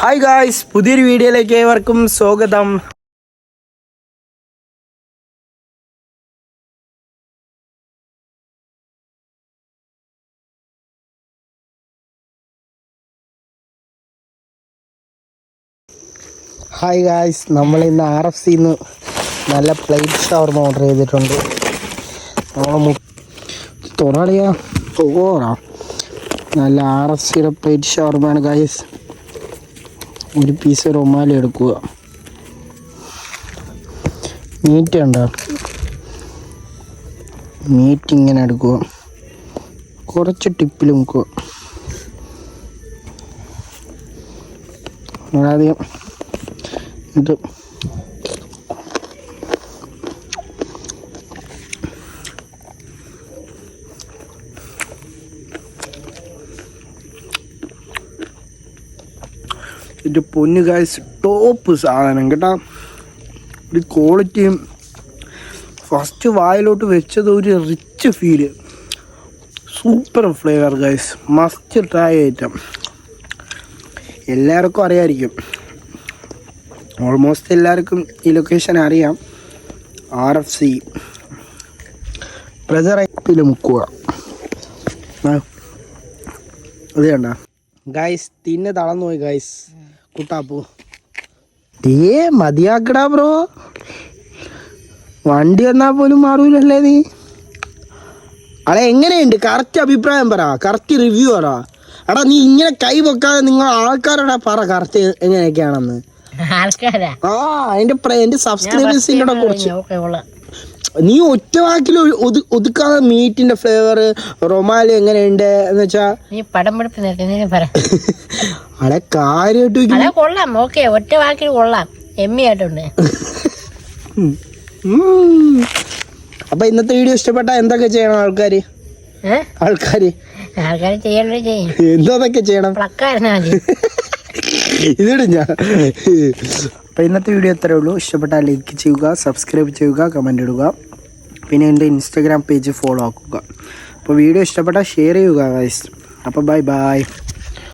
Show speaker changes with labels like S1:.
S1: Hi guys, പുതിയൊരു വീഡിയോയിലേക്ക് ഏവർക്കും സ്വാഗതം. ഹായ് ഗായ്സ്, നമ്മൾ ഇന്ന് RFCന്ന് നല്ല പ്ലേറ്റ് ഷവർമ ഓർഡർ ചെയ്തിട്ടുണ്ട്. നമ്മൾ തൊറാളിയാ നല്ല RFCയുടെ പ്ലേറ്റ് ഷവർമയാണ് ഗായ്സ്. ഒരു പീസ് റൊമാലി എടുക്കുക. മീറ്റ് ഉണ്ടോ? മീറ്റ് ഇങ്ങനെ എടുക്കുക, കുറച്ച് ടിപ്പിൽ മുക്കുക. ആദ്യം ഇത് ഇത് പൊന്നു ഗായ്സ്, ടോപ്പ് സാധനം കേട്ടോ. ഒരു ക്വാളിറ്റിയും ഫസ്റ്റ് വായിലോട്ട് വെച്ചത് ഒരു rich feel, super flavour guys, must try item. എല്ലാവർക്കും അറിയാമായിരിക്കും, ഓൾമോസ്റ്റ് എല്ലാവർക്കും ഈ ലൊക്കേഷൻ അറിയാം. RFC പ്രഷർ ഐപ്പിൽ മുക്കുക. അത് കണ്ട ഗായ്സ്, തിന്നെ തളർന്നു പോയി ഗായ്സ്. കുട്ടാപ്പൂ മതിയാക്കടാ ബ്രോ, വണ്ടി വന്നാൽ പോലും മാറൂലല്ലേ നീ. അടെ എങ്ങനെയുണ്ട്? കറക്റ്റ് അഭിപ്രായം പറ, കറക്റ്റ് റിവ്യൂ പറ. എടാ നീ ഇങ്ങനെ കൈ വെക്കാതെ നിങ്ങൾ ആൾക്കാരോടാ പറ കറക്റ്റ് എങ്ങനെയൊക്കെയാണെന്ന്. എന്റെ സബ്സ്ക്രൈബേഴ്സിനോടെ കുറിച്ച് നീ ഒറ്റ വാക്കിൽ ഒതുക്കാതെ മീറ്റിന്റെ ഫ്ലേവർ റൊമാലി എങ്ങനെയുണ്ട് എന്ന് വെച്ചാ അവിടെ കാര്യമായിട്ട്
S2: കൊള്ളാം. ഓക്കെ, ഒറ്റ വാക്കിൽ കൊള്ളാം, എമ്മിയായിട്ടുണ്ട്.
S1: അപ്പൊ ഇന്നത്തെ വീഡിയോ ഇഷ്ടപ്പെട്ട എന്തൊക്കെ ചെയ്യണം ആൾക്കാര്
S2: ചെയ്യണ്ടേ ചെയ്യും.
S1: എന്തൊക്കെ ചെയ്യണം? ഇതിടും ഞാൻ. അപ്പോൾ ഇന്നത്തെ വീഡിയോ ഇത്രയേ ഉള്ളൂ. ഇഷ്ടപ്പെട്ടാൽ ലൈക്ക് ചെയ്യുക, സബ്സ്ക്രൈബ് ചെയ്യുക, കമൻ്റ് ഇടുക. പിന്നെ എൻ്റെ ഇൻസ്റ്റാഗ്രാം പേജ് ഫോളോ ആക്കുക. അപ്പോൾ വീഡിയോ ഇഷ്ടപ്പെട്ടാൽ ഷെയർ ചെയ്യുക ഗൈസ്. അപ്പോൾ ബൈ ബൈ.